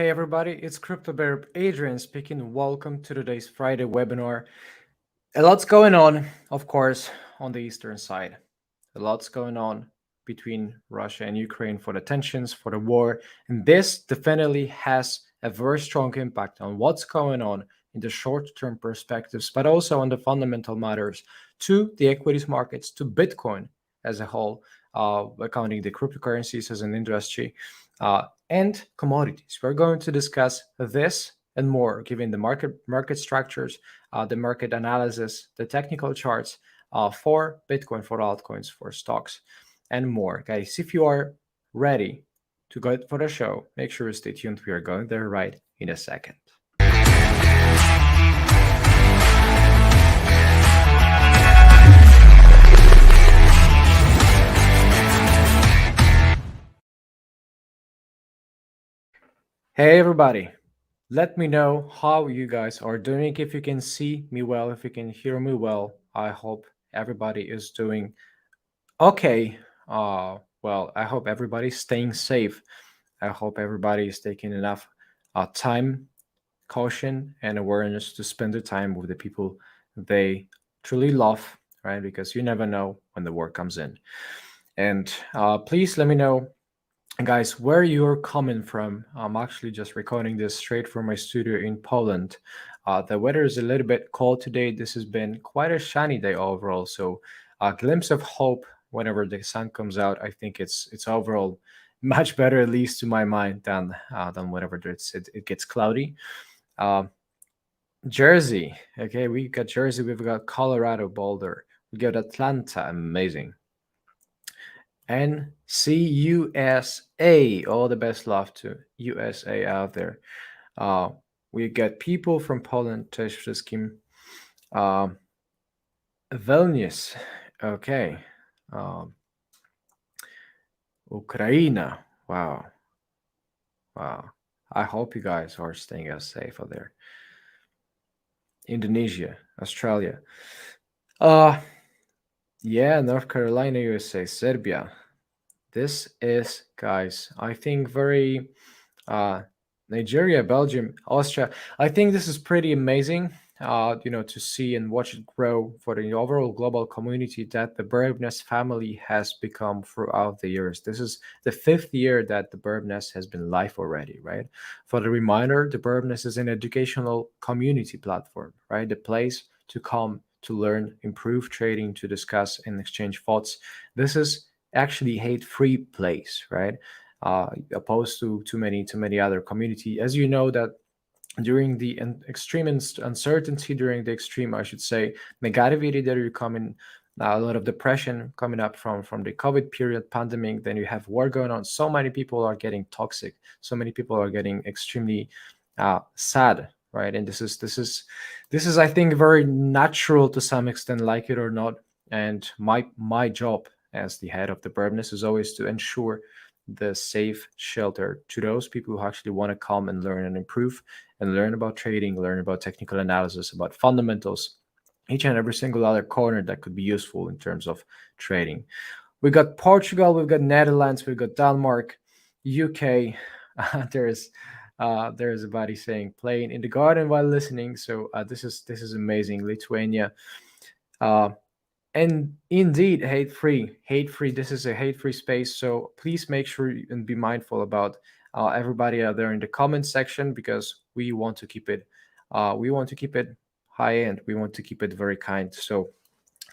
Hey everybody, it's Cryptobirb Adrian speaking. Welcome to today's Friday webinar. A lot's going on, of course, on the eastern side. A lot's going on between Russia and Ukraine for the tensions, for the war, and this definitely has a very strong impact on what's going on in the short-term perspectives, but also on the fundamental matters to the equities markets, to Bitcoin as a whole, accounting the cryptocurrencies as an industry, and commodities. We're going to discuss this and more, given the market structures, the market analysis, the technical charts for Bitcoin, for altcoins, for stocks, and more. Guys, if you are ready to go for the show, make sure to stay tuned. We are going there right in a second. Hey everybody, let me know how you guys are doing. If you can see me well, if you can hear me well, I hope everybody is doing okay. Well, I hope everybody's staying safe. I hope everybody is taking enough time, caution, and awareness to spend the time with the people they truly love, right? Because you never know when the war comes in. And please let me know, guys, where you're coming from. I'm actually just recording this straight from my studio in Poland. The weather is a little bit cold today. This has been quite a shiny day overall, so a glimpse of hope whenever the sun comes out. I think it's overall much better, at least to my mind, than whenever it gets cloudy. Uh, Jersey, okay, we got Jersey, we've got Colorado, Boulder, we got Atlanta, amazing. And CUSA. All the best love to USA out there. Uh, we get people from Poland, cześć wszystkim. Vilnius, okay. Ukraine, wow. Wow. I hope you guys are staying as safe out there. Indonesia, Australia. Uh, yeah, North Carolina, USA, Serbia. This is, guys, I think very uh, Nigeria, Belgium, Austria. I think this is pretty amazing, to see and watch it grow for the overall global community that the Birdnest family has become throughout the years. This is the fifth year that the Birdnest has been live already, right? For the reminder, the Birdnest is an educational community platform, right? The place to come to learn, improve trading, to discuss and exchange thoughts. This is actually hate-free place, right? Opposed to too many other community. As you know that during the extreme uncertainty, during the extreme, I should say, negativity that you come in, a lot of depression coming up from the COVID period, pandemic. Then you have war going on. So many people are getting toxic. So many people are getting extremely sad, right? And this is I think very natural to some extent, like it or not. And my job as the head of the Burbness is always to ensure the safe shelter to those people who actually want to come and learn and improve and learn about trading, learn about technical analysis, about fundamentals, each and every single other corner that could be useful in terms of trading. We've got Portugal, we've got Netherlands, we've got Denmark, UK. There's a buddy saying playing in the garden while listening. So this is amazing. Lithuania. Uh, and indeed, hate free. This is a hate-free space, so please make sure and be mindful about everybody out there in the comment section, because we want to keep it high end, we want to keep it very kind, so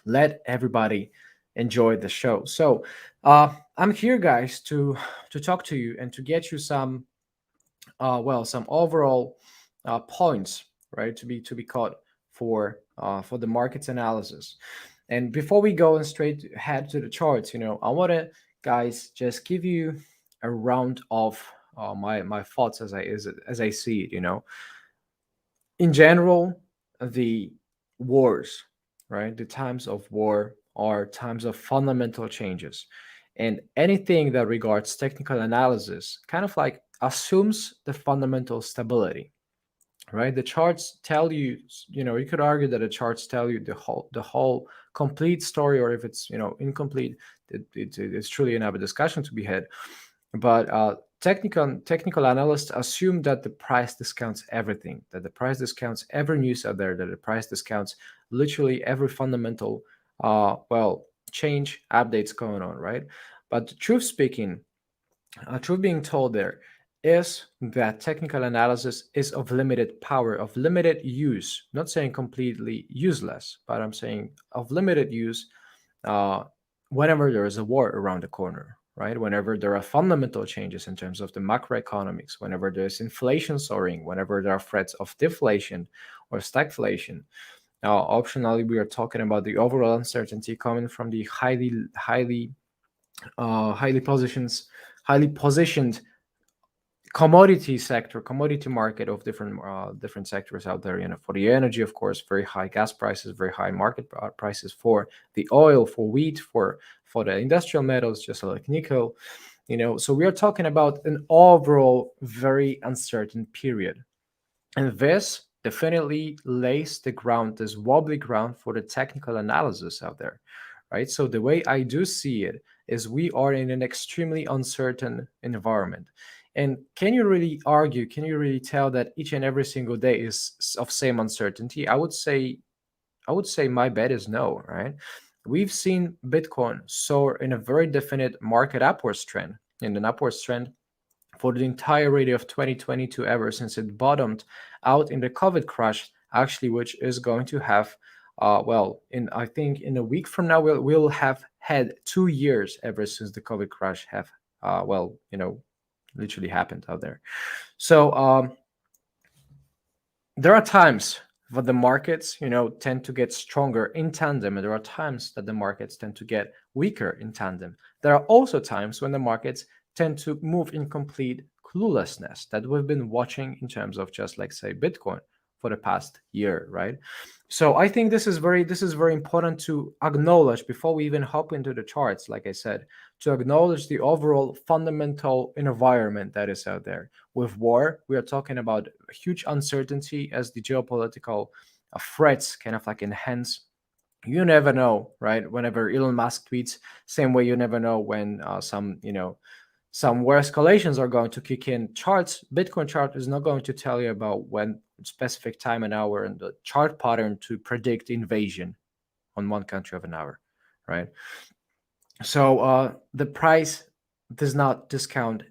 let everybody enjoy the show. So I'm here, guys, to talk to you and to get you some overall points, right, to be caught for the markets analysis. And before we go and straight head to the charts, I want to, guys, just give you a round of my thoughts as I see it. In general, the wars, right? The times of war are times of fundamental changes, and anything that regards technical analysis kind of like assumes the fundamental stability, right? The charts tell you, you could argue that the charts tell you the whole complete story, or if it's incomplete, it's truly another discussion to be had. But technical analysts assume that the price discounts everything, that the price discounts every news out there, that the price discounts literally every fundamental change updates going on, right? But truth speaking, truth being told, there is that technical analysis is of limited power, of limited use. Not saying completely useless, but I'm saying of limited use uh, whenever there is a war around the corner, right? Whenever there are fundamental changes in terms of the macroeconomics, whenever there's inflation soaring, whenever there are threats of deflation or stagflation. Now, optionally, we are talking about the overall uncertainty coming from the highly positioned commodity sector, commodity market of different sectors out there. For the energy, of course, very high gas prices, very high market prices for the oil, for wheat, for the industrial metals, just like nickel. So we are talking about an overall very uncertain period. And this definitely lays the ground, this wobbly ground for the technical analysis out there, right? So the way I do see it is we are in an extremely uncertain environment. And can you really argue, can you really tell that each and every single day is of same uncertainty? I would say my bet is no, right? We've seen Bitcoin soar in a very definite market upwards trend, in an upwards trend for the entirety of 2022, ever since it bottomed out in the COVID crash, actually, which is going to have, in I think in a week from now, we'll have had 2 years ever since the COVID crash have, literally happened out there. So there are times that the markets, tend to get stronger in tandem, and there are times that the markets tend to get weaker in tandem. There are also times when the markets tend to move in complete cluelessness that we've been watching in terms of just like say Bitcoin for the past year, right? So I think this is very important to acknowledge before we even hop into the charts, like I said, to acknowledge the overall fundamental environment that is out there. With war, we are talking about huge uncertainty as the geopolitical threats kind of like enhance. You never know, right? Whenever Elon Musk tweets, same way you never know when some war escalations are going to kick in. Bitcoin chart is not going to tell you about when specific time and hour and the chart pattern to predict invasion on one country of an hour, right? So the price does not discount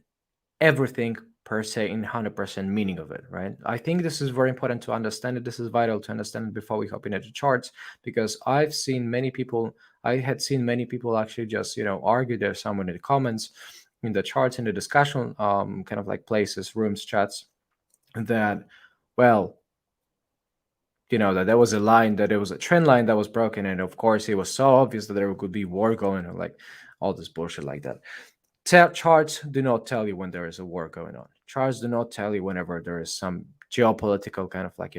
everything per se in 100% meaning of it, right? I think this is very important to understand it. This is vital to understand it before we hop into the charts, because I had seen many people actually just argue there, someone in the comments, in the charts, in the discussion kind of like places, rooms, chats, that, well, that there was a line, that there was a trend line that was broken, and of course it was so obvious that there could be war going on, like all this bullshit like that. Charts do not tell you when there is a war going on. Charts do not tell you whenever there is some geopolitical kind of like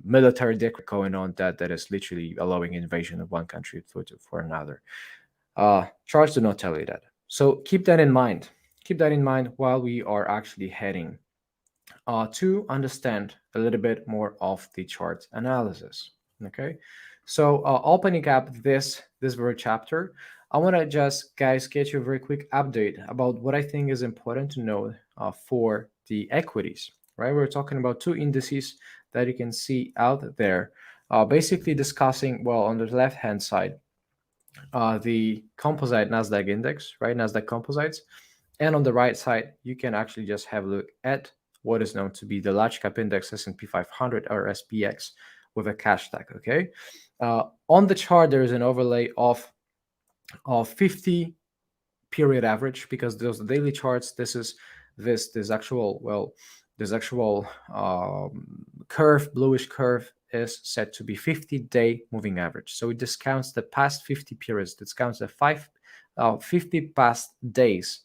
military decree going on that is literally allowing invasion of one country for another. Charts do not tell you that. So keep that in mind. Keep that in mind while we are actually heading to understand a little bit more of the chart analysis. Okay, so opening up this very chapter, I want to just, guys, get you a very quick update about what I think is important to know for the equities. Right, we're talking about two indices that you can see out there, basically discussing, well, on the left hand side, the composite Nasdaq index, right? Nasdaq composites. And on the right side, you can actually just have a look at what is known to be the large cap index S&P 500 or SPX with a cash tag. Okay. On the chart, there is an overlay of 50 period average, because those daily charts. This actual curve, bluish curve, is set to be 50-day moving average. So it discounts the past 50 periods. It discounts the 50 past days,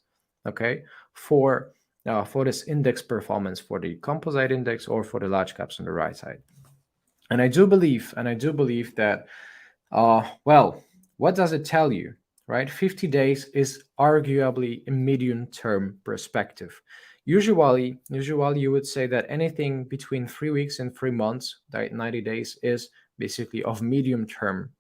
okay, for this index performance, for the composite index or for the large caps on the right side. And I do believe that, what does it tell you, right? 50 days is arguably a medium-term perspective. Usually you would say that anything between 3 weeks and 3 months, that 90 days, is basically of medium term,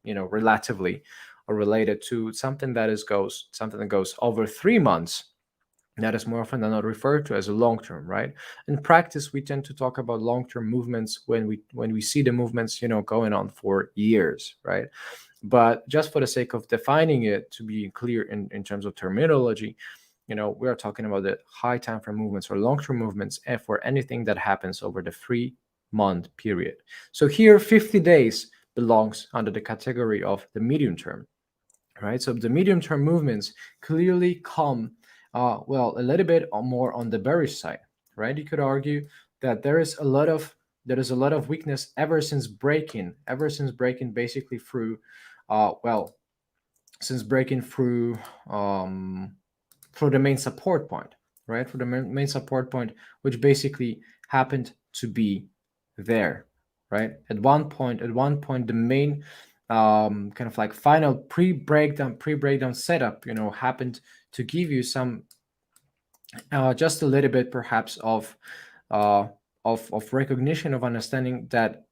relatively, or related to something that goes over 3 months, that is more often than not referred to as a long term, right? In practice, we tend to talk about long term movements when we see the movements, going on for years, right? But just for the sake of defining it to be clear in terms of terminology, we are talking about the high time frame movements or long term movements and for anything that happens over the 3-month period. So here, 50 days belongs under the category of the medium term, right? So the medium term movements clearly come, a little bit more on the bearish side, right? You could argue that there is a lot of weakness ever since breaking basically through, since breaking through the main support point, right? For the main support point, which basically happened to be there, right? At one point, the main kind of like final pre-breakdown setup, happened to give you some just a little bit perhaps of recognition, of understanding that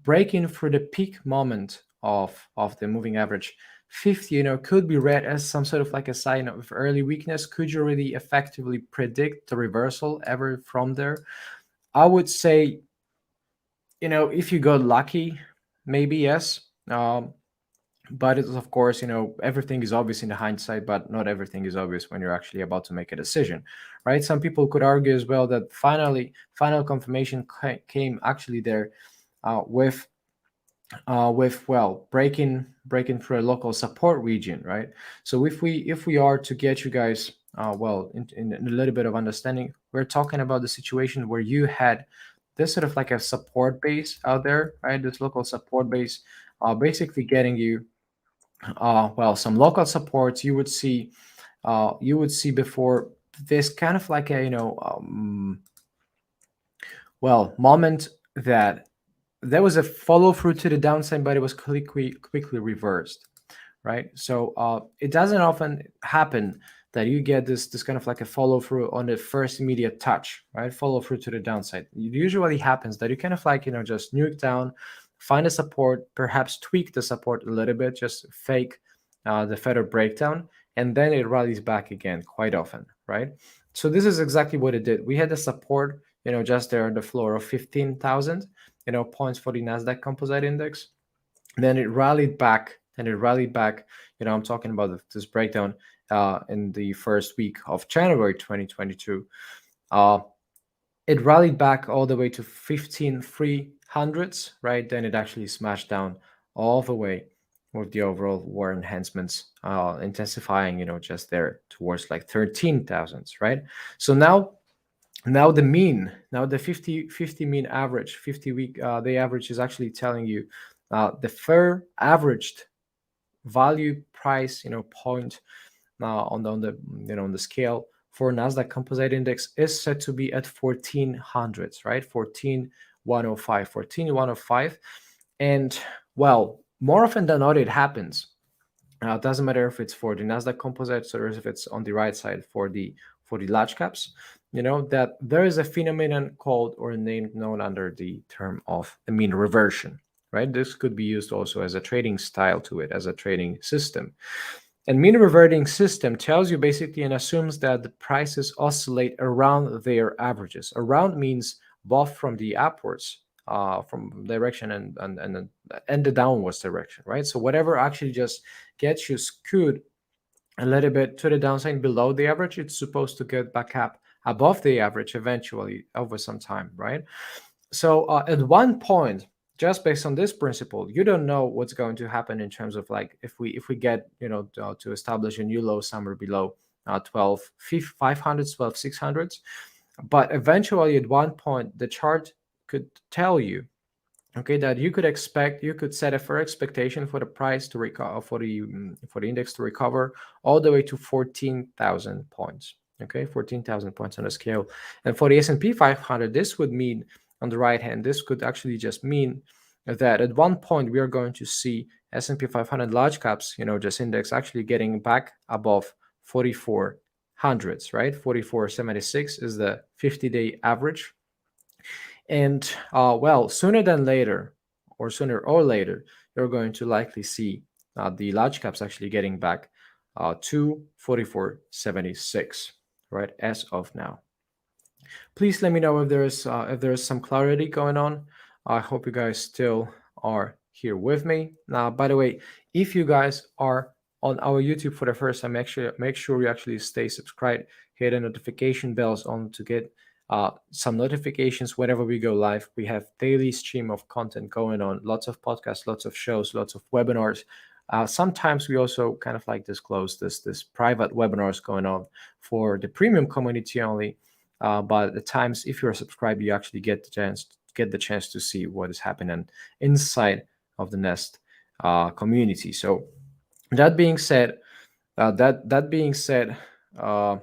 breaking through the peak moment of the moving average 50, could be read as some sort of like a sign of early weakness. Could you really effectively predict the reversal ever from there? I would say, if you got lucky, maybe yes. But it's, of course, everything is obvious in the hindsight, but not everything is obvious when you're actually about to make a decision, right? Some people could argue as well that final confirmation came actually there with breaking through a local support region, right? So if we are to get you guys in a little bit of understanding, we're talking about the situation where you had this sort of like a support base out there, right? This local support base basically getting you some local supports. You would see before this kind of like a moment that there was a follow through to the downside, but it was quickly reversed, right? So it doesn't often happen that you get this kind of like a follow through on the first immediate touch, right? Follow through to the downside. It usually happens that you kind of like just nuke down, find a support, perhaps tweak the support a little bit, just fake the further breakdown, and then it rallies back again quite often, right? So this is exactly what it did. We had the support, just there on the floor of 15,000, points for the Nasdaq Composite Index. And then it rallied back, I'm talking about this breakdown in the first week of January 2022. It rallied back all the way to 15,300s, right? Then it actually smashed down all the way with the overall war enhancements intensifying, just there towards like 13,000s, right? So now the 50 mean average, 50 week day average is actually telling you the fair averaged value price, point on the scale for Nasdaq Composite Index is set to be at 1400s, right? 14,105. And more often than not, it happens. It doesn't matter if it's for the Nasdaq Composites or if it's on the right side for the large caps, that there is a phenomenon called or a name known under the term of the mean reversion, right? This could be used also as a trading style to it, as a trading system. And mean reverting system tells you basically and assumes that the prices oscillate around their averages. Around means both from the upwards, from direction and the downwards direction, right? So whatever actually just gets you skewed a little bit to the downside below the average, it's supposed to get back up above the average eventually over some time, right? So at one point, just based on this principle, you don't know what's going to happen in terms of like if we get to establish a new low somewhere below 12,500s, 12,600s, but eventually at one point the chart could tell you, okay, that you could set a fair expectation for the price to recover, for the index to recover all the way to 14,000 points. Okay, 14,000 points on the scale, and for the S&P 500, this would mean on the right hand, this could actually just mean that at one point we are going to see S&P 500 large caps, just index actually getting back above 4,400s, right? 4,476 is the 50-day average. And sooner or later, you're going to likely see the large caps actually getting back to 44.76, right, as of now. Please let me know if there is some clarity going on. I hope you guys still are here with me. Now, by the way, if you guys are on our YouTube for the first time, make sure you actually stay subscribed, hit the notification bells on to get some notifications whenever we go live. We have daily stream of content going on, lots of podcasts, lots of shows, lots of webinars. Sometimes we also kind of like disclose this private webinars going on for the premium community only. But at times, if you're subscribed, you actually get the chance to see what is happening inside of the Nest community. So that being said, uh,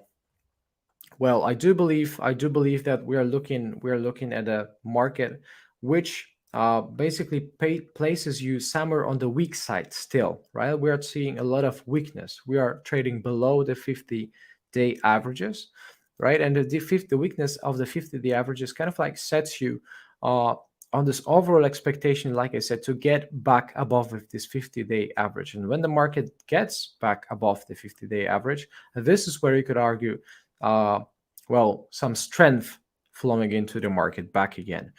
well, I do believe that we are looking at a market which basically places you somewhere on the weak side still, right? We are seeing a lot of weakness. We are trading below the 50-day averages, right? And the weakness of the 50-day averages kind of like sets you on this overall expectation, like I said, to get back above this 50-day average. And when the market gets back above the 50-day average, this is where you could argue some strength flowing into the market back again.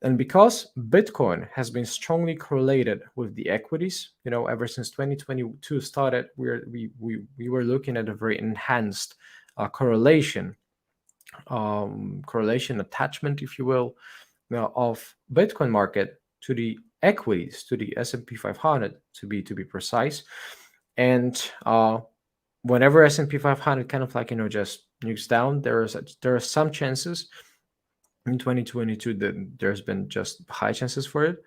And because Bitcoin has been strongly correlated with the equities, ever since 2022 started, we were looking at a very enhanced correlation attachment, if you will, of Bitcoin market to the equities, to the S&P 500, to be precise. And whenever S&P 500 kind of like just nukes down, there are some chances in 2022 that there's been just high chances for it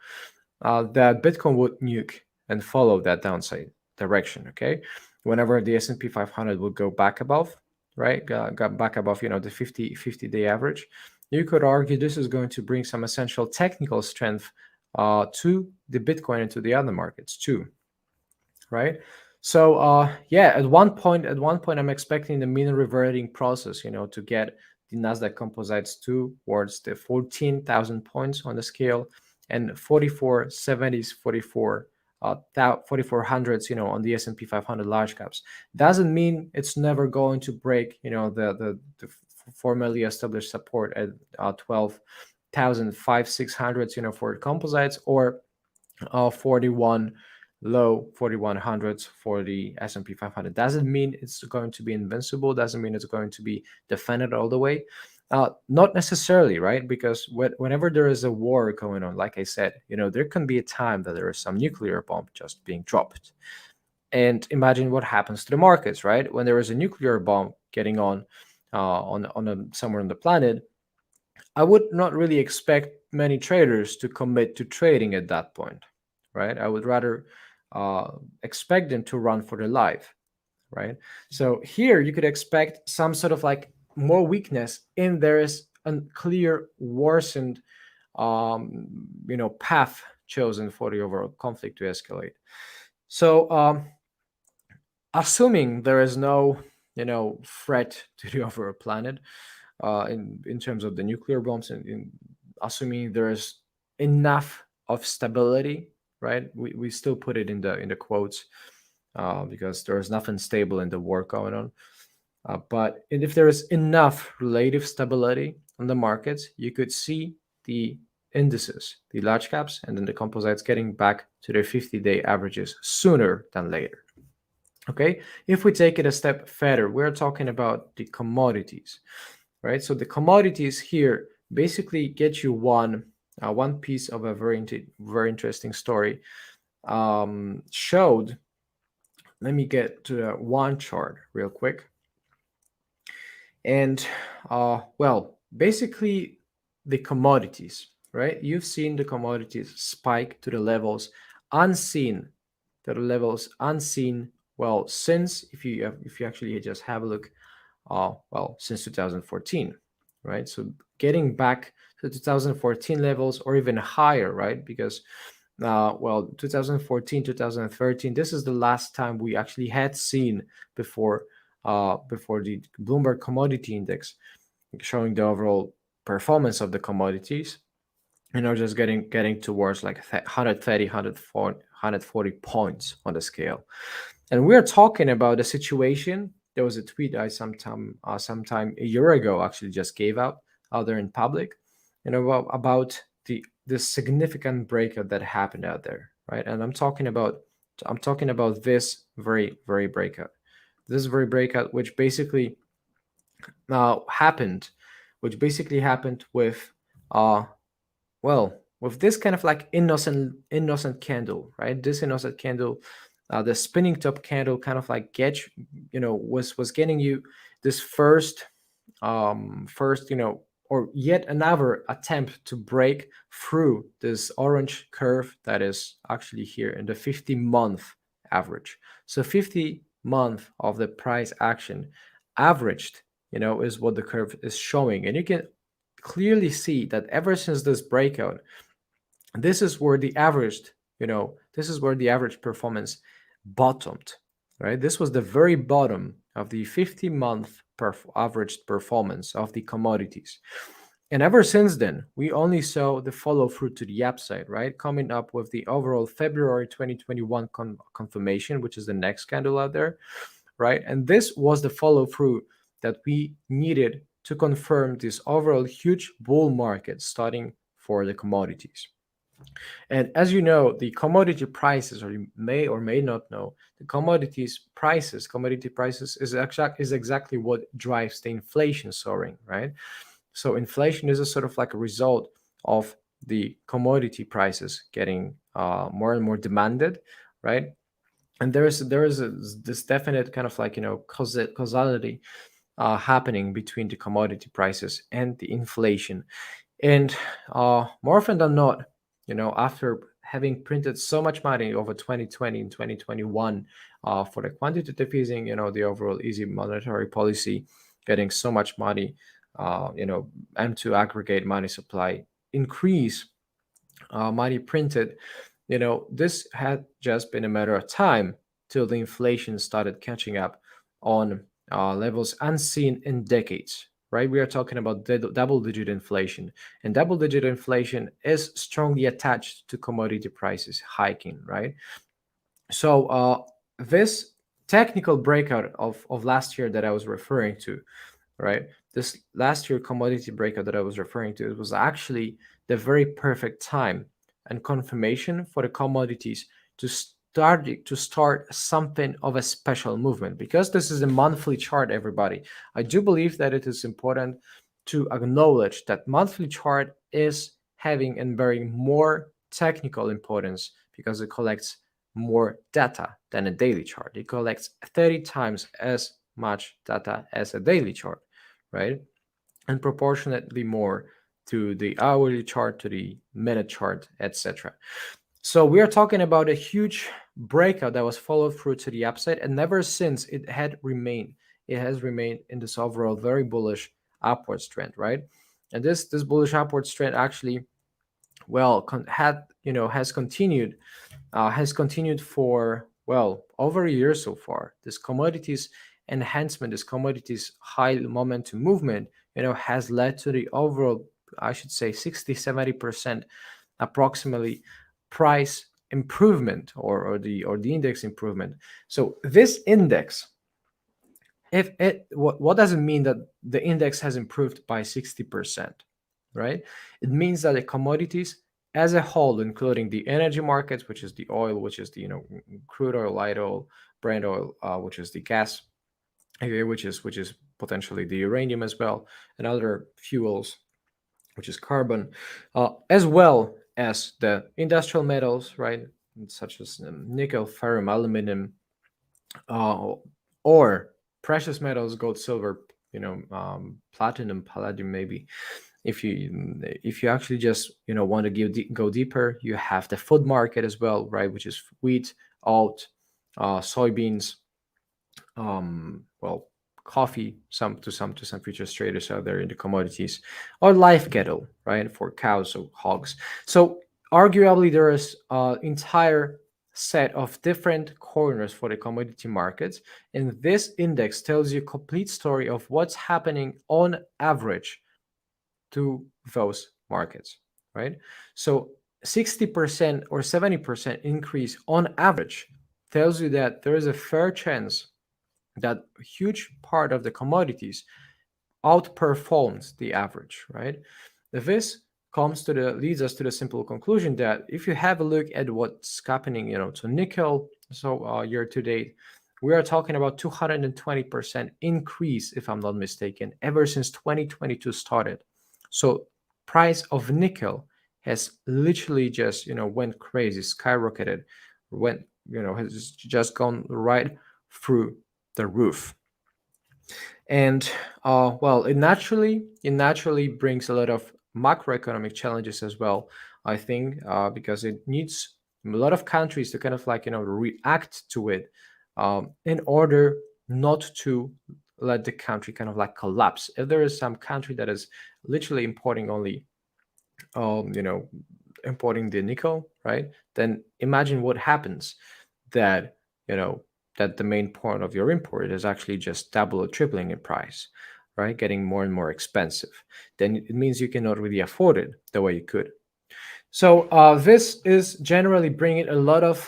that Bitcoin would nuke and follow that downside direction. Okay, whenever the S&P 500 would go back above, right, got back above the 50-day average, you could argue this is going to bring some essential technical strength to the Bitcoin and to the other markets too, right? So at one point I'm expecting the mean reverting process, to get the Nasdaq Composites towards the 14,000 points on the scale and 4470s, 4400s, on the S&P 500 large caps. Doesn't mean it's never going to break, the formally established support at 12,500-600s, for composites, or 41 low 4100s for the S&P 500. Doesn't mean it's going to be invincible, doesn't mean it's going to be defended all the way. Not necessarily, right? Because whenever there is a war going on, like I said, there can be a time that there is some nuclear bomb just being dropped. And imagine what happens to the markets, right? When there is a nuclear bomb getting on somewhere on the planet, I would not really expect many traders to commit to trading at that point, right? I would rather expect them to run for their life, right? So here you could expect some sort of like more weakness in there is a clear worsened path chosen for the overall conflict to escalate. So assuming there is no threat to the overall planet in terms of the nuclear bombs, and assuming there is enough of stability, right? We still put it in the quotes because there is nothing stable in the war going on. But if there is enough relative stability on the markets, you could see the indices, the large caps, and then the composites getting back to their 50-day averages sooner than later. Okay, if we take it a step further, we're talking about the commodities, right? So the commodities here basically get you one piece of a very interesting story. Showed. Let me get to one chart real quick. And basically the commodities, right? You've seen the commodities spike to the levels unseen, well, since if you actually just have a look, since 2014, right? So getting back to 2014 levels or even higher, right? Because 2014, 2013, this is the last time we actually had seen before the Bloomberg Commodity Index showing the overall performance of the commodities. just getting towards like 130, 140 points on the scale. And we're talking about a situation. There was a tweet I sometime a year ago actually just gave out there in public, about the significant breakout that happened out there, right? And I'm talking about this very breakout, this very breakout, happened, which basically happened with uh with this kind of like innocent candle, right? This innocent candle, the spinning top candle, kind of like was getting you this first, or yet another attempt to break through this orange curve that is actually here in the 50-month average. So 50-month of the price action averaged, is what the curve is showing. And you can clearly see that ever since this breakout, this is where the average performance bottomed, right? This was the very bottom of the 50-month average performance of the commodities. And ever since then, we only saw the follow through to the upside, right? Coming up with the overall February 2021 confirmation, which is the next candle out there, right? And this was the follow through that we needed to confirm this overall huge bull market starting for the commodities. And as you know, the commodity prices, or you may or may not know, the commodity prices is exactly what drives the inflation soaring, right? So inflation is a sort of like a result of the commodity prices getting more and more demanded, right? And this definite kind of like causality happening between the commodity prices and the inflation. And more often than not, after having printed so much money over 2020 and 2021 for the quantitative easing, the overall easy monetary policy, getting so much money, and to aggregate money supply, increase money printed, this had just been a matter of time till the inflation started catching up on levels unseen in decades, right? We are talking about double-digit inflation, and double-digit inflation is strongly attached to commodity prices hiking, right? So this technical breakout of last year that I was referring to, right? This last year commodity breakout that I was referring to, it was actually the very perfect time and confirmation for the commodities to start something of a special movement. Because this is a monthly chart, everybody, I do believe that it is important to acknowledge that monthly chart is having and bearing more technical importance because it collects more data than a daily chart. It collects 30 times as much data as a daily chart, right? And proportionately more to the hourly chart, to the minute chart, etc. So we are talking about a huge breakout that was followed through to the upside, and never since it has remained in this overall very bullish upwards trend, right? And this bullish upwards trend actually, well, has continued for, well, over a year so far. This commodities enhancement, this commodities high momentum movement, has led to the overall, I should say, 60-70% approximately price improvement, or the index improvement. So this index, if it what does it mean that the index has improved by 60%, right? It means that the commodities as a whole, including the energy markets, which is the oil, which is the crude oil, light oil, Brent oil, which is the gas, which is potentially the uranium as well, and other fuels, which is carbon, as well as the industrial metals, right, such as nickel, ferrum, aluminum, uh, or precious metals, gold, silver, platinum, palladium, maybe. If you actually just want to go deeper, you have the food market as well, right, which is wheat, oat, soybeans, well, coffee, some futures traders out there in the commodities, or live cattle, right, for cows or hogs. So arguably there is an entire set of different corners for the commodity markets, and this index tells you a complete story of what's happening on average to those markets, right? So 60% or 70% increase on average tells you that there is a fair chance that a huge part of the commodities outperforms the average, right? This leads us to the simple conclusion that if you have a look at what's happening, to nickel, so year to date, we are talking about 220% increase, if I'm not mistaken, ever since 2022 started. So price of nickel has literally just went crazy, skyrocketed, went has just gone right through the roof. And well, it naturally brings a lot of macroeconomic challenges as well, I think, because it needs a lot of countries to kind of like react to it, in order not to let the country kind of like collapse. If there is some country that is literally importing only um, you know, importing the nickel, right? Then imagine what happens that, that the main point of your import is actually just double or tripling in price, right? Getting more and more expensive. Then it means you cannot really afford it the way you could. So this is generally bringing a lot of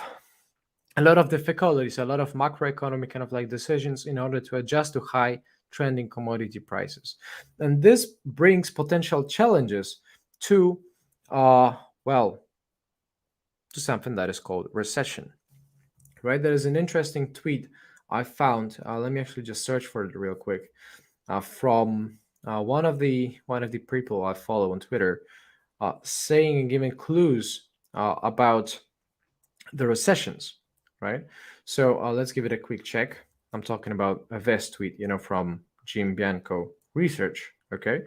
difficulties, a lot of macroeconomic kind of like decisions in order to adjust to high trending commodity prices. And this brings potential challenges to, uh, well, to something that is called recession, right? There is an interesting tweet I found. Let me actually just search for it real quick, from one of the people I follow on Twitter, saying and giving clues about the recessions, right? So let's give it a quick check. I'm talking about a Vest tweet, from Jim Bianco Research. Okay.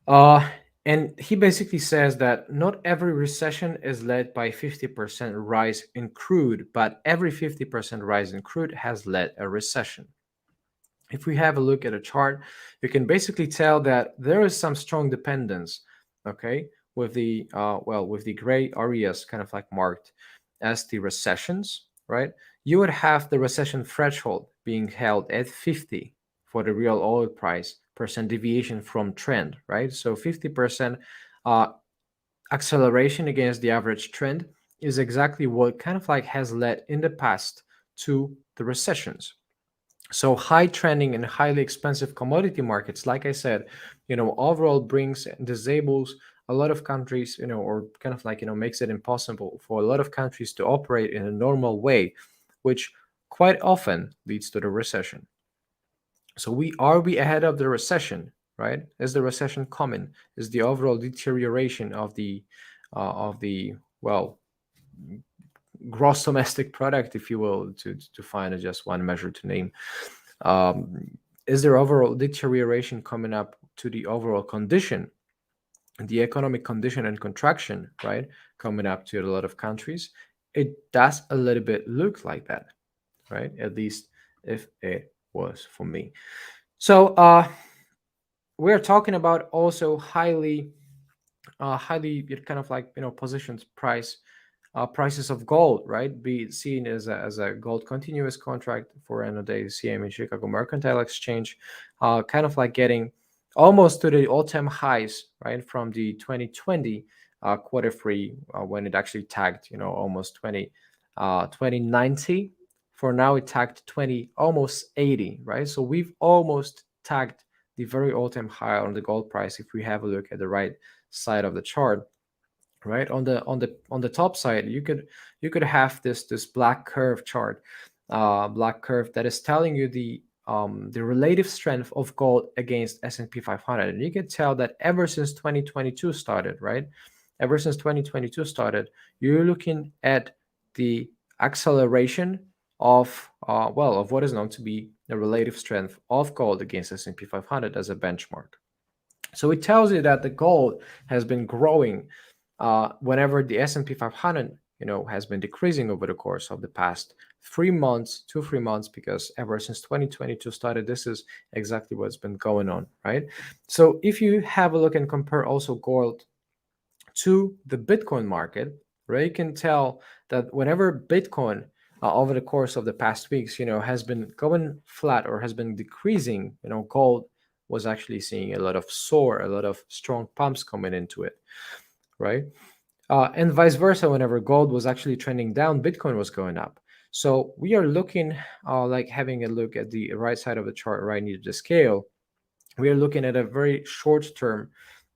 Uh, and he basically says that not every recession is led by 50% rise in crude, but every 50% rise in crude has led a recession. If we have a look at a chart, you can basically tell that there is some strong dependence, okay, with the gray areas kind of like marked as the recessions, right? You would have the recession threshold being held at 50 for the real oil price percent deviation from trend, right? So 50% uh, acceleration against the average trend is exactly what kind of like has led in the past to the recessions. So high trending and highly expensive commodity markets, like I said, overall brings and disables a lot of countries, or kind of like, makes it impossible for a lot of countries to operate in a normal way, which quite often leads to the recession. So are we ahead of the recession, right? Is the recession coming? Is the overall deterioration of the well, gross domestic product, if you will, to find just one measure to name, um, is there overall deterioration coming up to the overall condition, the economic condition and contraction, right? Coming up to a lot of countries. It does a little bit look like that, right? At least if it was for me. So we're talking about also highly kind of like positions prices of gold, right? Be seen as a gold continuous contract for day CME Chicago Mercantile Exchange, kind of like getting almost to the all-time highs, right, from the 2020 quarter three, when it actually tagged, almost 2090. For now, it tagged 20, almost 80, right? So we've almost tagged the very all-time high on the gold price if we have a look at the right side of the chart, right? On the top side, you could have this black curve chart, black curve that is telling you the relative strength of gold against S&P 500. And you can tell that ever since 2022 started, right? Ever since 2022 started, you're looking at the acceleration of what is known to be the relative strength of gold against S&P 500 as a benchmark. So it tells you that the gold has been growing whenever the S&P 500, has been decreasing over the course of the past 3 months, 2 3 months, because ever since 2022 started, this is exactly what's been going on, right? So if you have a look and compare also gold to the Bitcoin market, right, you can tell that whenever Bitcoin over the course of the past weeks, has been going flat or has been decreasing, gold was actually seeing a lot of soar, a lot of strong pumps coming into it. right? And vice versa, whenever gold was actually trending down, Bitcoin was going up. So we are looking, like having a look at the right side of the chart right near the scale. We are looking at a very short term.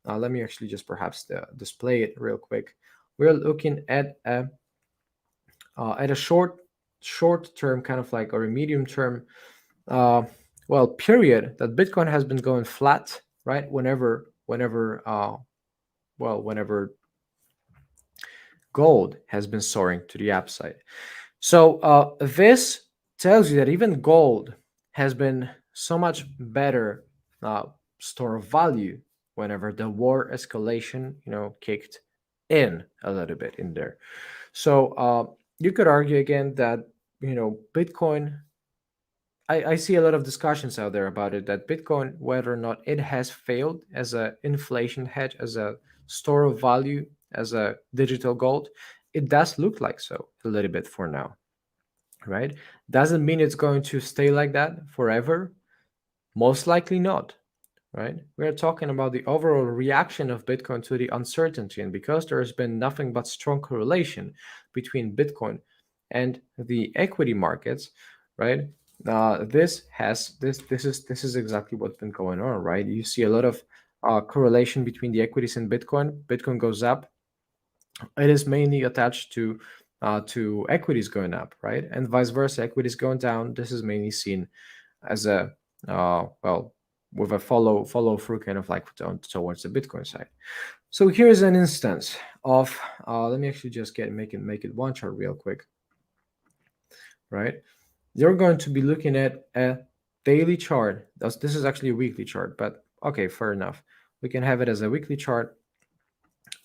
Let me actually just perhaps display it real quick. We're looking at a short term kind of like, or a medium term, uh, well, period, that Bitcoin has been going flat, right? Whenever gold has been soaring to the upside. So this tells you that even gold has been so much better uh, store of value whenever the war escalation, kicked in a little bit in there. So you could argue again that Bitcoin. I see a lot of discussions out there about it, that Bitcoin, whether or not it has failed as an inflation hedge, as a store of value, as a digital gold, it does look like so a little bit for now, right? Doesn't mean it's going to stay like that forever. Most likely not, right? We're talking about the overall reaction of Bitcoin to the uncertainty. And because there has been nothing but strong correlation between Bitcoin and the equity markets, right? This is exactly what's been going on, right? You see a lot of correlation between the equities and Bitcoin. Bitcoin goes up, it is mainly attached to equities going up, right? And vice versa, equities going down. This is mainly seen as a well, with a follow through kind of like towards the Bitcoin side. So here's an instance of let me actually just make it one chart real quick, right? You're going to be looking at a daily chart. This is actually a weekly chart, but okay, fair enough. We can have it as a weekly chart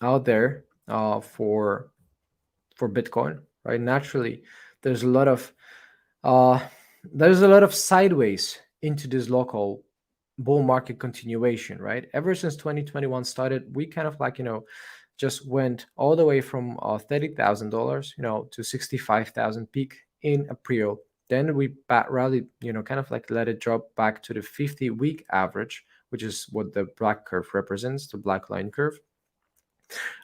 out there for Bitcoin, right? Naturally, there's a lot of uh, sideways into this local bull market continuation, right? Ever since 2021 started, we kind of like just went all the way from $30,000, to 65,000 peak in April. Then we rallied, kind of like let it drop back to the 50-week average, which is what the black curve represents, the black line curve.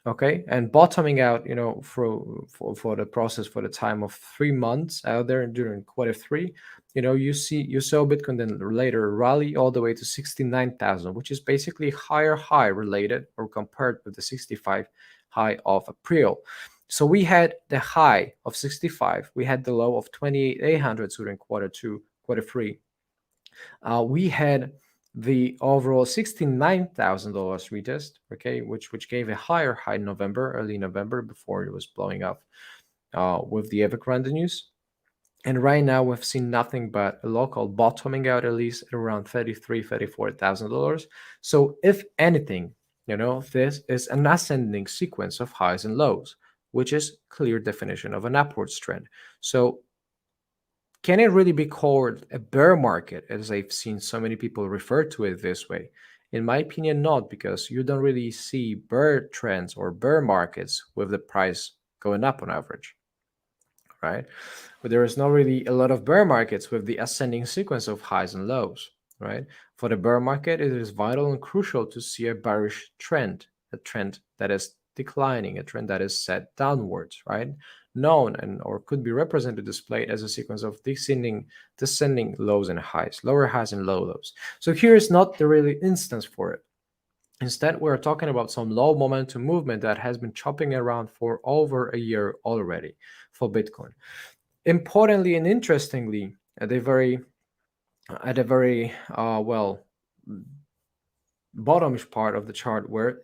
Okay, and bottoming out, for the process for the time of 3 months out there during Q3, you saw Bitcoin then later rally all the way to 69,000, which is basically higher high related or compared with the 65 high of April. So we had the high of 65, we had the low of 28,800 during Q2, Q3. We had the overall $69,000 retest, okay, which gave a higher high in November, early November, before it was blowing up with the Evergrande news. And right now we've seen nothing but a local bottoming out, at least at around $34,000. So if anything, this is an ascending sequence of highs and lows, which is clear definition of an upwards trend. So can it really be called a bear market, as I've seen so many people refer to it this way? In my opinion, not, because you don't really see bear trends or bear markets with the price going up on average, right? But there is not really a lot of bear markets with the ascending sequence of highs and lows, right? For the bear market, it is vital and crucial to see a bearish trend, a trend that is declining, a trend that is set downwards, right? Known and or could be represented, displayed as a sequence of descending lows and highs, lower highs and low lows. So here is not the really instance for it. Instead, we're talking about some low momentum movement that has been chopping around for over a year already for Bitcoin. Importantly and interestingly, at a very bottomish part of the chart, where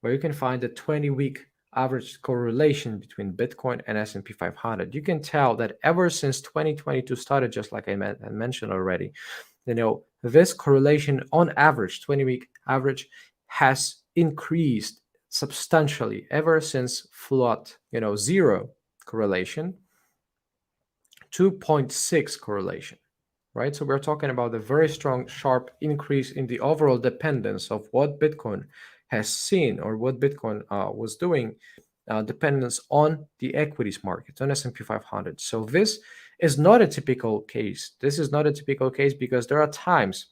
you can find the 20-week average correlation between Bitcoin and S&P 500. You can tell that ever since 2022 started, just like I mentioned already, this correlation on average, 20-week average, has increased substantially ever since flood, zero correlation, 2.6 correlation, right? So we're talking about a very strong, sharp increase in the overall dependence of what Bitcoin has seen, or what Bitcoin was doing, dependence on the equities market, on S&P 500. So this is not a typical case. This is not a typical case because there are times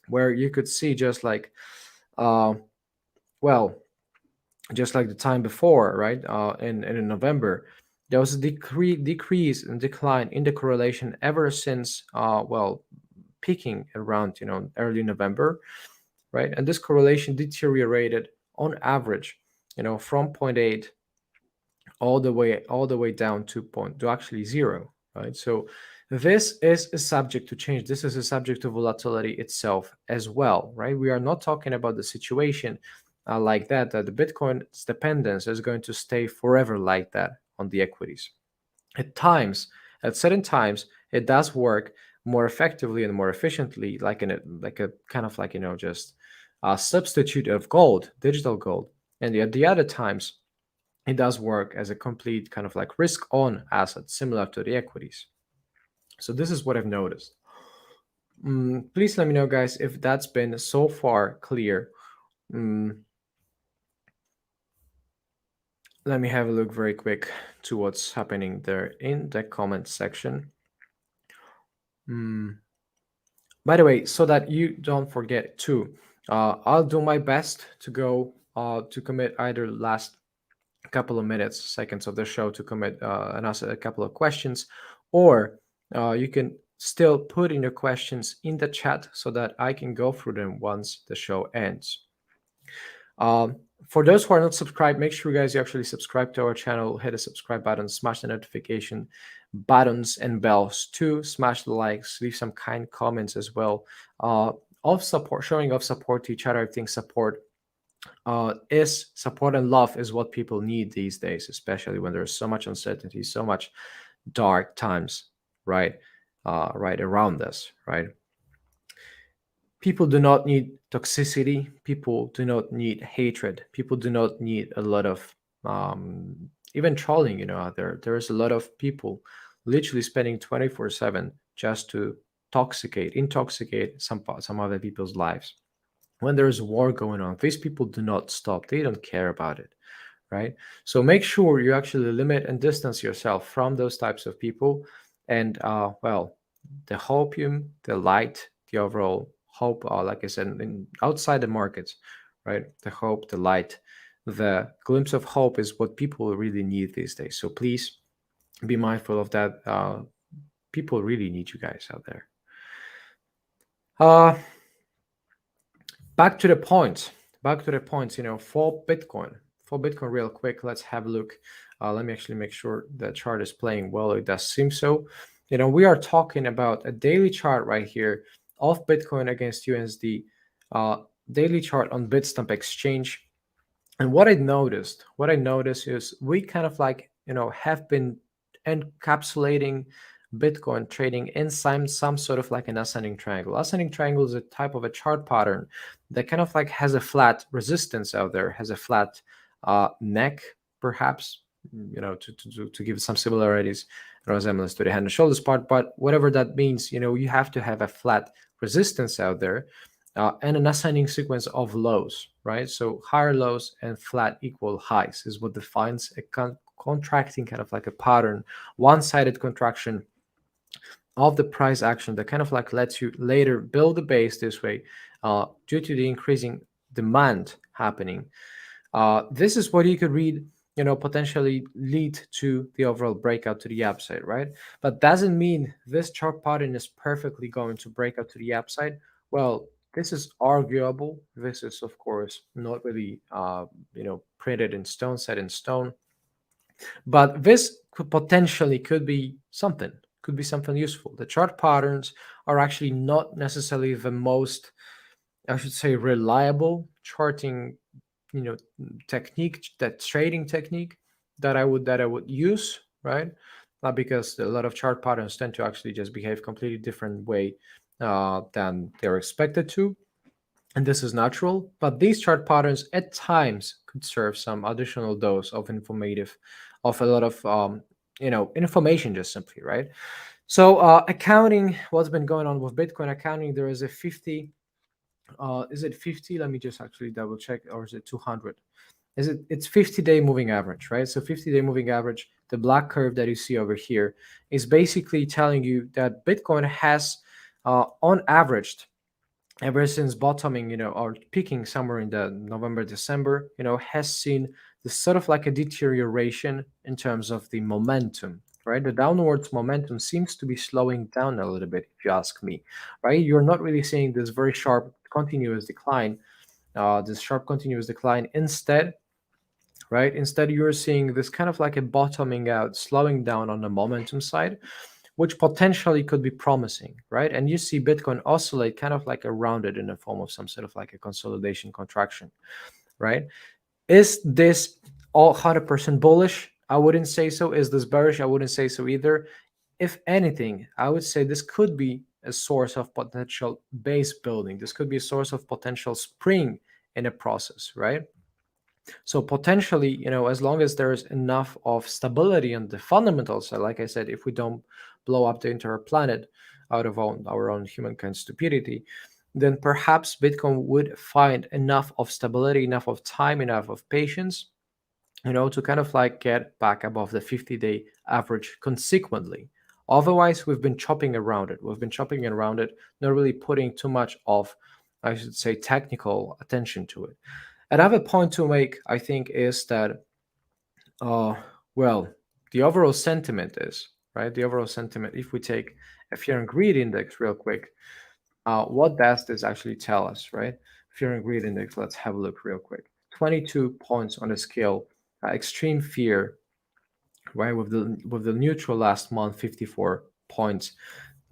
where you could see just like, well, just like the time before, right? In November, there was a decrease and decline in the correlation ever since, peaking around early November, right? And this correlation deteriorated on average, from zero point 0.8 all the way down to actually zero, right? So this is a subject to change. This is a subject to volatility itself as well, right? We are not talking about the situation like that the Bitcoin's dependence is going to stay forever like that on the equities. At times, at certain times, it does work more effectively and more efficiently, like a kind of like just a substitute of gold, digital gold, and at the other times it does work as a complete kind of like risk on asset, similar to the equities. So this is what I've noticed. Please let me know, guys, if that's been so far clear. Let me have a look very quick to what's happening there in the comment section. By the way, so that you don't forget too, I'll do my best to go to commit either last couple of minutes, seconds of the show to commit and ask a couple of questions, or you can still put in your questions in the chat so that I can go through them once the show ends. For those who are not subscribed, make sure, guys, you actually subscribe to our channel, hit the subscribe button, smash the notification buttons and bells too, smash the likes, leave some kind comments as well. Of support, showing of support to each other. I think support and love is what people need these days, especially when there's so much uncertainty, so much dark times, right? Right around us, right? People do not need toxicity. People do not need hatred. People do not need a lot of even trolling, out there. There's a lot of people literally spending 24/7 just to intoxicate some other people's lives. When there's war going on, these people do not stop. They don't care about it, right? So make sure you actually limit and distance yourself from those types of people. And the hopium, the light, the overall hope, like I said, outside the markets, right? The hope, the light, the glimpse of hope is what people really need these days. So please be mindful of that. People really need you guys out there. Back to the point. For Bitcoin real quick, let's have a look. Let me actually make sure the chart is playing well. It does seem so. We are talking about a daily chart right here of Bitcoin against USD, daily chart on Bitstamp exchange. And what I noticed is we kind of like, have been encapsulating Bitcoin trading in some sort of like an ascending triangle. Ascending triangle is a type of a chart pattern that kind of like has a flat resistance out there, has a flat neck, perhaps, to give some similarities and resemblance to the hand and shoulders part. But whatever that means, you have to have a flat resistance out there and an ascending sequence of lows, right? So higher lows and flat equal highs is what defines a contracting kind of like a pattern, one-sided contraction of the price action that kind of like lets you later build the base this way due to the increasing demand happening. This is what you could read, potentially lead to the overall breakout to the upside, right? But doesn't mean this chart pattern is perfectly going to break out to the upside. Well, this is arguable. This is, of course, not really, printed in stone, set in stone. But this could be something, useful. The chart patterns are actually not necessarily the most, I should say, reliable charting, technique, that trading technique that I would use, right? Because a lot of chart patterns tend to actually just behave completely different way than they're expected to. And this is natural, but these chart patterns at times could serve some additional dose of a lot of information, just simply, right? So accounting what's been going on with Bitcoin accounting, there is a 50. Is it 50? Let me just actually double check, or is it 200? It's 50-day moving average, right? So 50-day moving average, the black curve that you see over here, is basically telling you that Bitcoin has on average ever since bottoming, or peaking somewhere in the November, December, has seen this sort of like a deterioration in terms of the momentum, right? The downwards momentum seems to be slowing down a little bit, if you ask me, right? You're not really seeing this very sharp continuous decline, Instead, right? Instead, you're seeing this kind of like a bottoming out, slowing down on the momentum side, which potentially could be promising, right? And you see Bitcoin oscillate kind of like around it in the form of some sort of like a consolidation contraction, right? Is this all 100% bullish? I wouldn't say so. Is this bearish? I wouldn't say so either. If anything, I would say this could be a source of potential base building. This could be a source of potential spring in a process, right? So potentially, as long as there is enough of stability on the fundamentals, so like I said, if we don't blow up the entire planet out of our own humankind stupidity, then perhaps Bitcoin would find enough of stability, enough of time, enough of patience, to kind of like get back above the 50-day average consequently. Otherwise, we've been chopping around it. We've been chopping around it, not really putting too much of, I should say, technical attention to it. Another point to make, I think, is that, uh, well, the overall sentiment is, right? The overall sentiment, if we take a fear and greed index real quick, what does this actually tell us, right? Fear and greed index, let's have a look real quick. 22 points on the scale, extreme fear, right? With the neutral last month, 54 points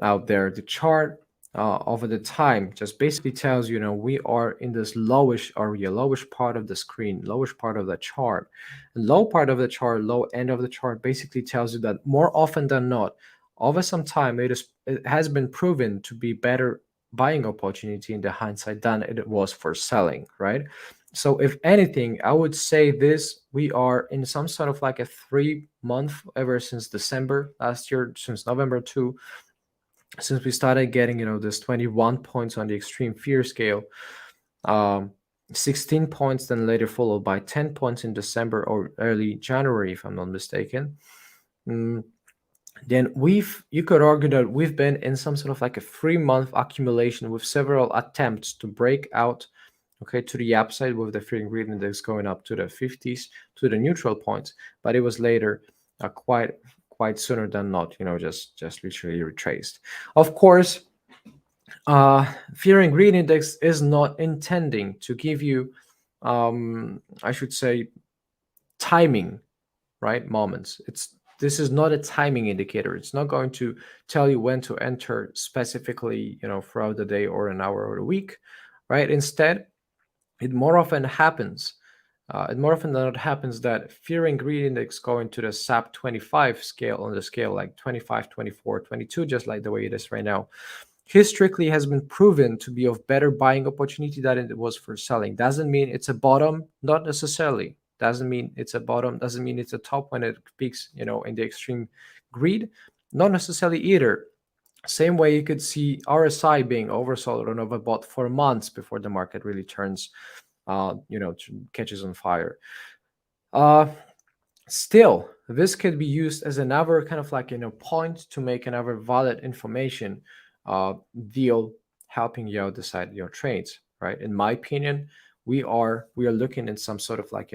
out there. The chart over the time just basically tells we are in this lowish area, lowish part of the screen, lowish part of the chart. Low part of the chart, low end of the chart basically tells you that more often than not, over some time, it has been proven to be better buying opportunity in the hindsight than it was for selling, right? So if anything, I would say this, we are in some sort of like a 3 month, ever since December last year, since November 2, since we started getting this 21 points on the extreme fear scale, um 16 points, then later followed by 10 points in December or early January, if I'm not mistaken. Then you could argue that we've been in some sort of like a 3 month accumulation with several attempts to break out, okay, to the upside, with the fear and greed index going up to the 50s, to the neutral points, but it was later, quite sooner than not, just literally retraced. Of course, fear and greed index is not intending to give you, I should say, timing, right, moments. This is not a timing indicator. It's not going to tell you when to enter specifically, throughout the day or an hour or a week, right? Instead, it more often happens. It more often than not happens that fear and greed index going to the SAP 25 scale, on the scale like 25, 24, 22, just like the way it is right now, historically has been proven to be of better buying opportunity than it was for selling. Doesn't mean it's a bottom, not necessarily. Doesn't mean it's a bottom, doesn't mean it's a top when it peaks, in the extreme greed, not necessarily either. Same way you could see RSI being oversold or overbought for months before the market really turns, catches on fire. Uh, Still, this could be used as another kind of like point to make another valid information deal, helping you out decide your trades, right? In my opinion, we are looking in some sort of like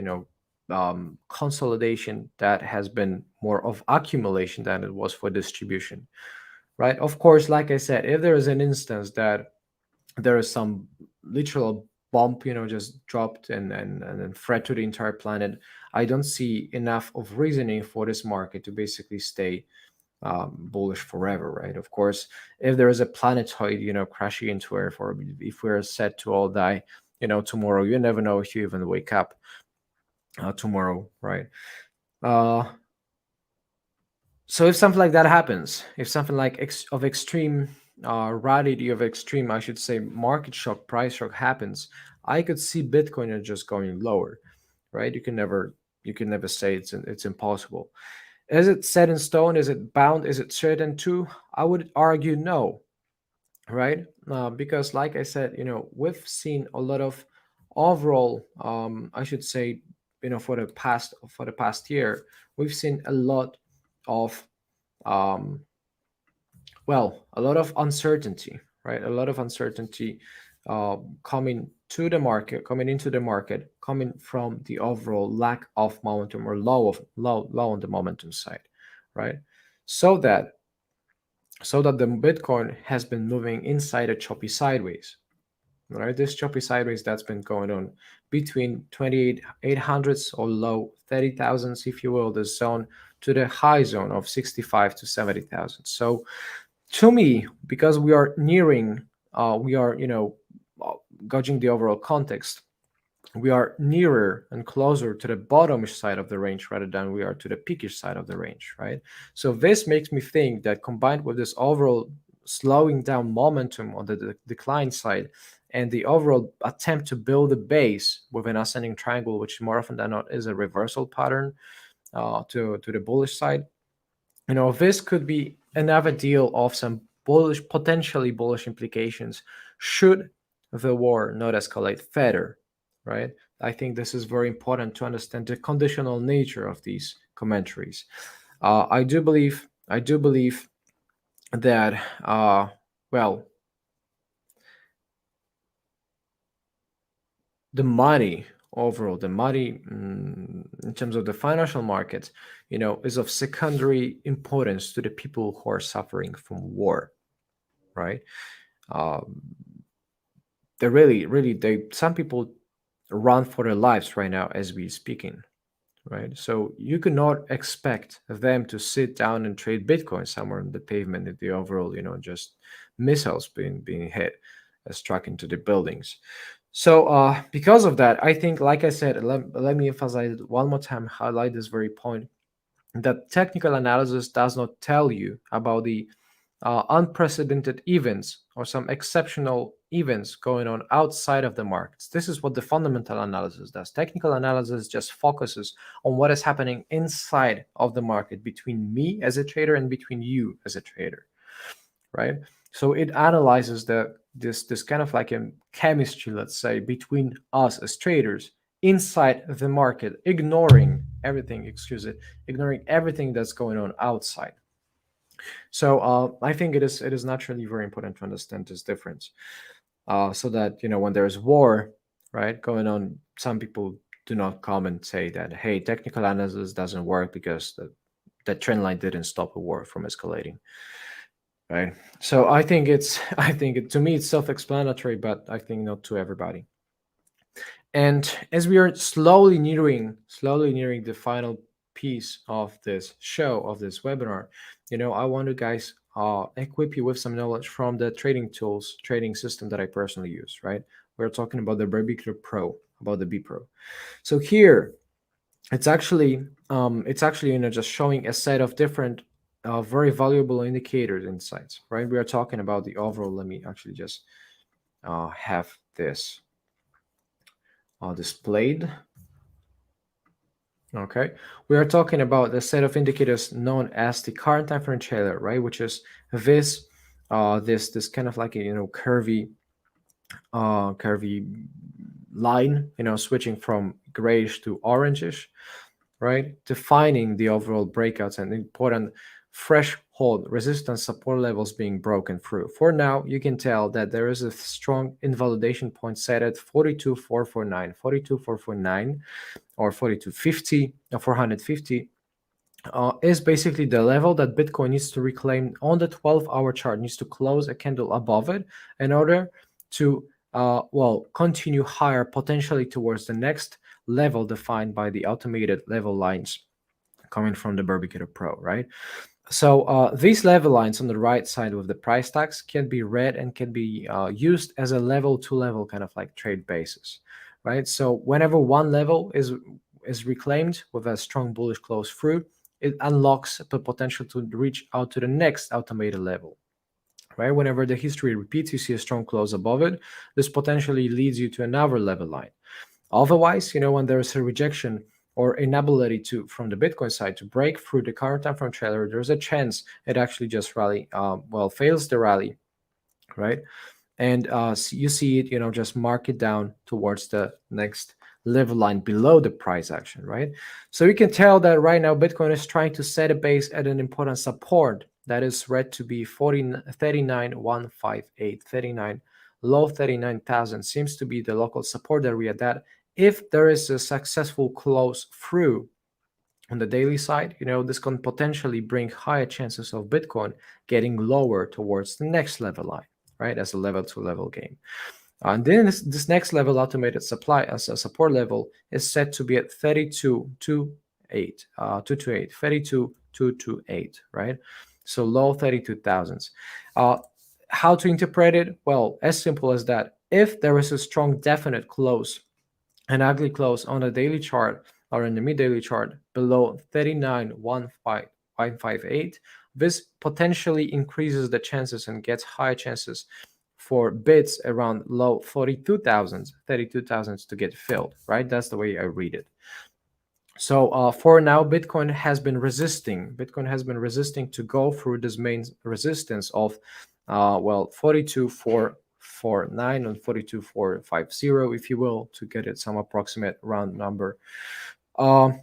consolidation that has been more of accumulation than it was for distribution, right? Of course, like I said, if there is an instance that there is some literal bump, just dropped and then threat to the entire planet, I don't see enough of reasoning for this market to basically stay bullish forever, right? Of course, if there is a planetoid, crashing into Earth, or if we're set to all die, tomorrow, you never know if you even wake up tomorrow, right? Uh, so if something like that happens, if something like of extreme rarity, of extreme, I should say, market shock, price shock happens, I could see Bitcoin just going lower, right? You can never say it's impossible. Is it set in stone? Is it bound? Is it certain too? I would argue no, right? Because like I said, we've seen a lot of overall, I should say, for the past year, we've seen a lot of, um, a lot of uncertainty, right? A lot of uncertainty coming to the market, coming into the market, coming from the overall lack of momentum or low on the momentum side, right? So that the Bitcoin has been moving inside a choppy sideways, right? This choppy sideways that's been going on between 2800s or low 30,000s, if you will, the zone to the high zone of 65 to 70,000. So to me, because we are nearing, we are, gauging the overall context, we are nearer and closer to the bottomish side of the range rather than we are to the peakish side of the range, right? So this makes me think that combined with this overall slowing down momentum on the decline side and the overall attempt to build a base with an ascending triangle, which more often than not is a reversal pattern to the bullish side, this could be another deal of some bullish, potentially bullish implications should the war not escalate further, right? I think this is very important to understand the conditional nature of these commentaries. I do believe that, well, the money overall, the money in terms of the financial markets, is of secondary importance to the people who are suffering from war, right? Um, they some people run for their lives right now as we speaking, right? So you could not expect them to sit down and trade Bitcoin somewhere on the pavement if the overall, just missiles being hit, struck into the buildings. So because of that, I think, like I said, let me emphasize it one more time, highlight this very point, that technical analysis does not tell you about the unprecedented events or some exceptional events going on outside of the markets. This is what the fundamental analysis does. Technical analysis just focuses on what is happening inside of the market between me as a trader and between you as a trader, right? So it analyzes this kind of like a chemistry, let's say, between us as traders inside the market, ignoring everything that's going on outside. So I think it is naturally very important to understand this difference, so that when there's war, right, going on, some people do not come and say that, hey, technical analysis doesn't work because the trend line didn't stop a war from escalating, right? So I think to me it's self-explanatory, but I think not to everybody. And as we are slowly nearing the final piece of this show, of this webinar, I want to, guys, equip you with some knowledge from the trading system that I personally use, right? We're talking about the Barbecue Pro, about the B Pro. So here, it's actually just showing a set of different very valuable indicators, insights, right? We are talking about the overall. Let me actually just have this displayed. Okay, we are talking about the set of indicators known as the current time frame trailer, right? Which is this kind of like a curvy line, switching from grayish to orangish, right? Defining the overall breakouts and important threshold resistance support levels being broken through. For now, you can tell that there is a strong invalidation point set at 42,449, 42,449, or 4250, or 450. Is basically the level that Bitcoin needs to reclaim on the 12-hour chart, needs to close a candle above it in order to continue higher, potentially towards the next level defined by the automated level lines coming from the Barbecue Pro, right? So these level lines on the right side with the price tags can be read and can be used as a level to level kind of like trade basis, right? So whenever one level is reclaimed with a strong bullish close through, it unlocks the potential to reach out to the next automated level, right? Whenever the history repeats, you see a strong close above it, this potentially leads you to another level line. Otherwise, when there is a rejection or inability from the Bitcoin side to break through the current time frame trailer, there's a chance it actually just fails the rally, right? And you see it, just mark it down towards the next level line below the price action, right? So you can tell that right now Bitcoin is trying to set a base at an important support that is read to be 39,158, low 39,000 seems to be the local support area that if there is a successful close through on the daily side, this can potentially bring higher chances of Bitcoin getting lower towards the next level line, right, as a level to level game. And then this next level automated supply as a support level is set to be at 32,228, right? So low 32,000s. How to interpret it? Well, as simple as that. If there is a strong definite close, an ugly close on a daily chart or in the mid-daily chart below 39,158, this potentially increases the chances and gets higher chances for bids around low 32,000s to get filled, right? That's the way I read it. So for now, Bitcoin has been resisting. Bitcoin has been resisting to go through this main resistance of, 42,449 and 42,450, if you will, to get it some approximate round number. And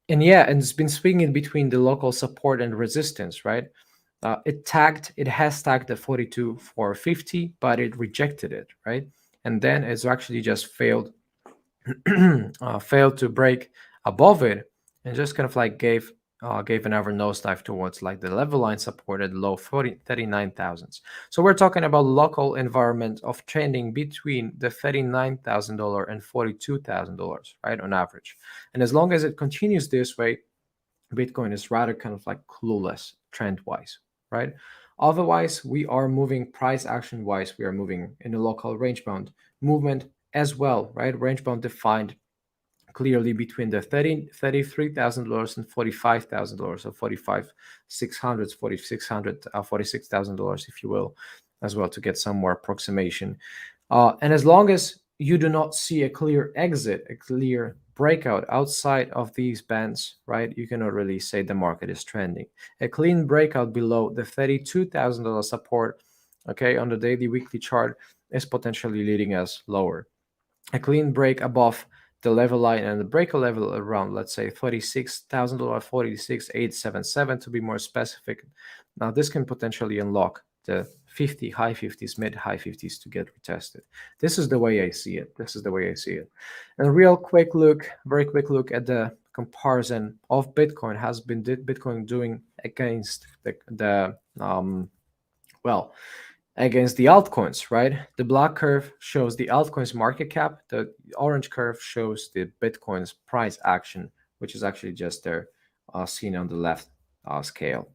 it's been swinging between the local support and resistance, right? It has tagged the 42,450, but it rejected it, right? And then it's actually just failed to break above it, and just kind of like gave another nosedive towards like the level line supported low 39,000s. So we're talking about local environment of trending between the $39,000 and $42,000, right, on average. And as long as it continues this way, Bitcoin is rather kind of like clueless trend wise, right? Otherwise, we are moving price action wise, we are moving in a local range bound movement as well, right? Range bound defined clearly between the $33,000 and $45,000, or $45,600, $46,000, if you will, as well, to get some more approximation. And as long as you do not see a clear exit, a clear breakout outside of these bands, right, you cannot really say the market is trending. A clean breakout below the $32,000 support, okay, on the daily weekly chart is potentially leading us lower. A clean break above the level line and the breaker level around, let's say, $46,000, 46,877 to be more specific. Now this can potentially unlock the high 50s, mid high 50s to get retested. This is the way I see it. And very quick look at the comparison of Bitcoin has been Bitcoin doing against against the altcoins, right? The black curve shows the altcoins market cap. The orange curve shows the Bitcoin's price action, which is actually just there, seen on the left scale.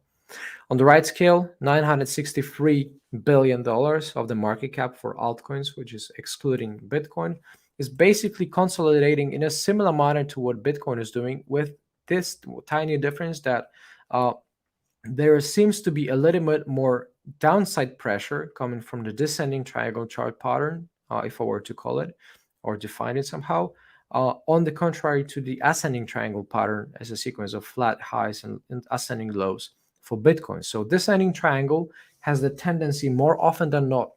On the right scale, $963 billion of the market cap for altcoins, which is excluding Bitcoin, is basically consolidating in a similar manner to what Bitcoin is doing, with this tiny difference that there seems to be a little bit more downside pressure coming from the descending triangle chart pattern, if I were to call it or define it somehow, on the contrary to the ascending triangle pattern as a sequence of flat highs and ascending lows for Bitcoin. So descending triangle has the tendency more often than not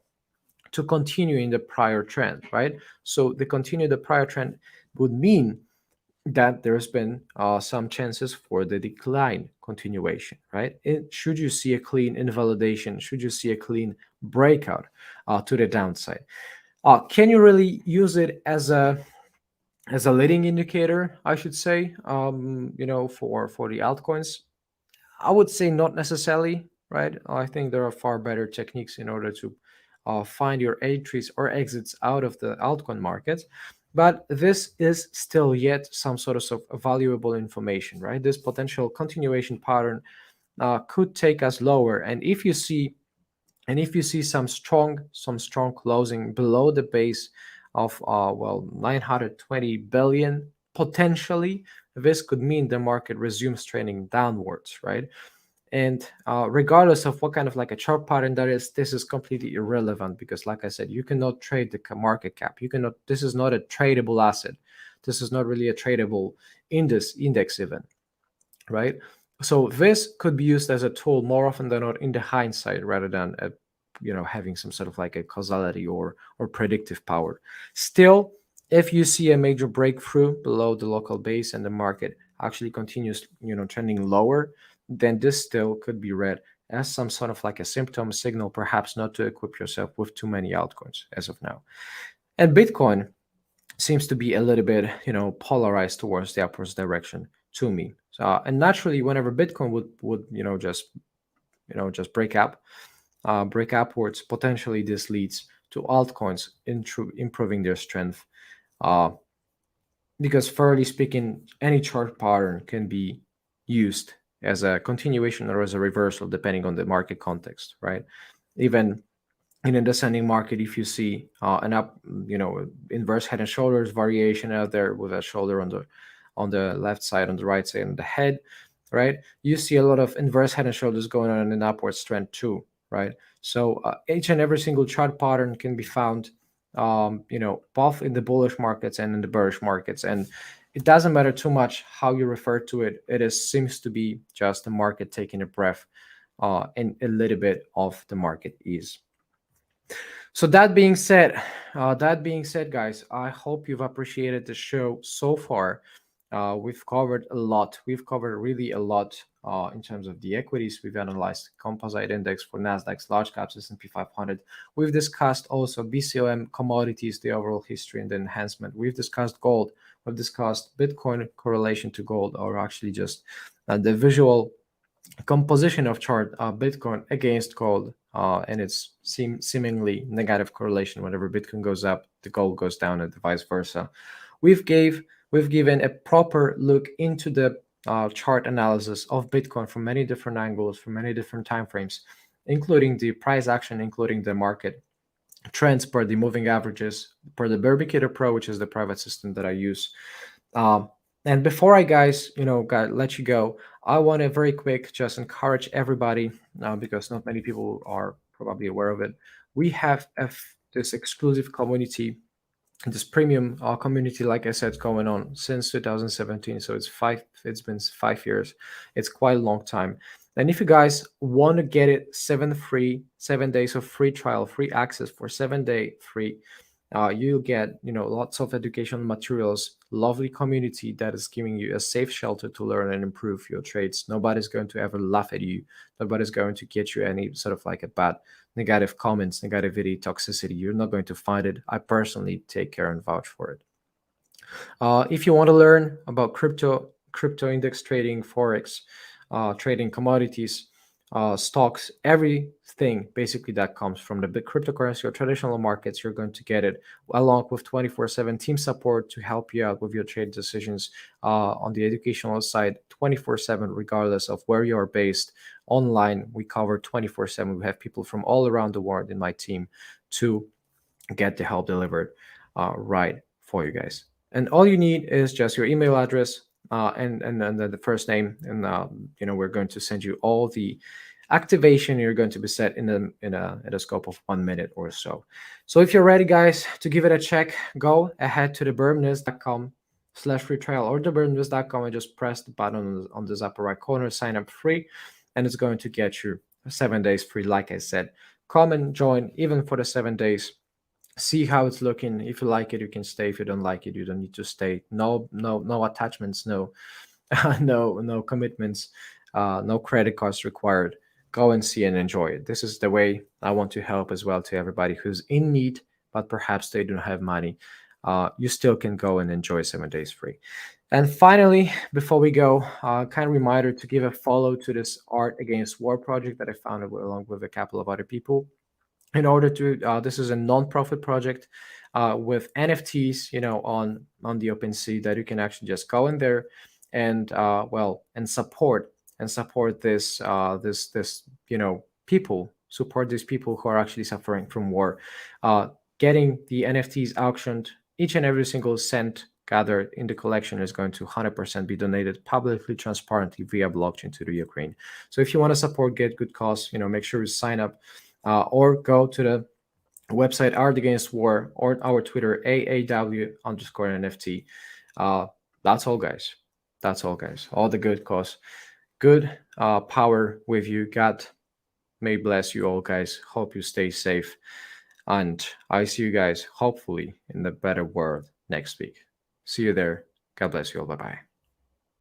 to continue in the prior trend, right? So the prior trend would mean that there's been some chances for the decline continuation, right? Should you see a clean invalidation, should you see a clean breakout to the downside, can you really use it as a leading indicator, I should say, for the altcoins? I would say not necessarily, right? I think there are far better techniques in order to find your entries or exits out of the altcoin market. But this is still yet some sort of valuable information, right? This potential continuation pattern could take us lower. And if you see some strong closing below the base of 920 billion, potentially this could mean the market resumes trending downwards, right? And regardless of what kind of like a chart pattern that is, this is completely irrelevant, because like I said, you cannot trade the market cap. This is not a tradable asset. This is not really a tradable index even, right? So this could be used as a tool more often than not in the hindsight, rather than having some sort of like a causality or predictive power. Still, if you see a major breakthrough below the local base and the market actually continues trending lower, then this still could be read as some sort of like a symptom signal, perhaps not to equip yourself with too many altcoins as of now. And Bitcoin seems to be a little bit, polarized towards the upwards direction to me. So, and naturally, whenever Bitcoin would just break upwards, potentially this leads to altcoins improving their strength. Uh, because fairly speaking, any chart pattern can be used as a continuation or as a reversal, depending on the market context, right? Even in a descending market, if you see an up, inverse head and shoulders variation out there with a shoulder on the left side, on the right side, on the head, right? You see a lot of inverse head and shoulders going on in an upward trend too, right? So each and every single chart pattern can be found, both in the bullish markets and in the bearish markets, and it doesn't matter too much how you refer to it. Seems to be just the market taking a breath, and a little bit of the market ease. So that being said, guys, I hope you've appreciated the show so far. We've covered a lot. We've covered really a lot in terms of the equities. We've analyzed composite index for Nasdaq's large caps, S&P 500. We've discussed also BCOM, commodities, the overall history and the enhancement. We've discussed gold. We've discussed Bitcoin correlation to gold, or actually just the visual composition of chart Bitcoin against gold, and its seemingly negative correlation. Whenever Bitcoin goes up, the gold goes down, and vice versa. We've given a proper look into the chart analysis of Bitcoin from many different angles, from many different time frames, including the price action, including the market trends per the moving averages, per the Burbicator Pro, which is the private system that I use. And before I let you go, I want to very quick just encourage everybody, because not many people are probably aware of it. We have this exclusive community, this premium community, like I said, going on since 2017. So it's been 5 years. It's quite a long time. And if you guys want to get it 7 days of free trial, free access for 7-day free, you'll get lots of educational materials, lovely community that is giving you a safe shelter to learn and improve your trades. Nobody's going to ever laugh at you. Nobody's going to get you any sort of like a bad negative comments, negativity, toxicity. You're not going to find it. I personally take care and vouch for it. If you want to learn about crypto index trading, forex, trading commodities, stocks, everything basically that comes from the big cryptocurrency or traditional markets, you're going to get it along with 24/7 team support to help you out with your trade decisions on the educational side, 24/7, regardless of where you are based. Online, we cover 24/7. We have people from all around the world in my team to get the help delivered right for you guys. And all you need is just your email address, and the first name, and we're going to send you all the activation. You're going to be set in a scope of 1 minute or so. So if you're ready, guys, to give it a check, go ahead to theburbnist.com/free trial or theburbnist.com and just press the button on this upper right corner, sign up free, and it's going to get you 7 days free. Like I said, come and join even for the 7 days. See how it's looking. If you like it, you can stay. If you don't like it, you don't need to stay. No attachments, no no commitments, no credit cards required. Go and see and enjoy it. This is the way I want to help as well to everybody who's in need, but perhaps they don't have money. You still can go and enjoy 7 days free. And finally, before we go, kind of reminder to give a follow to this Art Against War project that I founded along with a couple of other people. In order to, this is a non-profit project with NFTs, on the OpenSea, that you can actually just go in there and support this people, support these people who are actually suffering from war. Getting the NFTs auctioned, each and every single cent gathered in the collection is going to 100% be donated publicly, transparently via blockchain to the Ukraine. So if you want to support Get Good Cause, make sure you sign up. Or go to the website Art Against War, or our Twitter AAW_NFT. That's all, guys. That's all, guys. All the good cause, good power with you. God may bless you all, guys. Hope you stay safe, and I see you guys hopefully in the better world next week. See you there. God bless you all. Bye bye.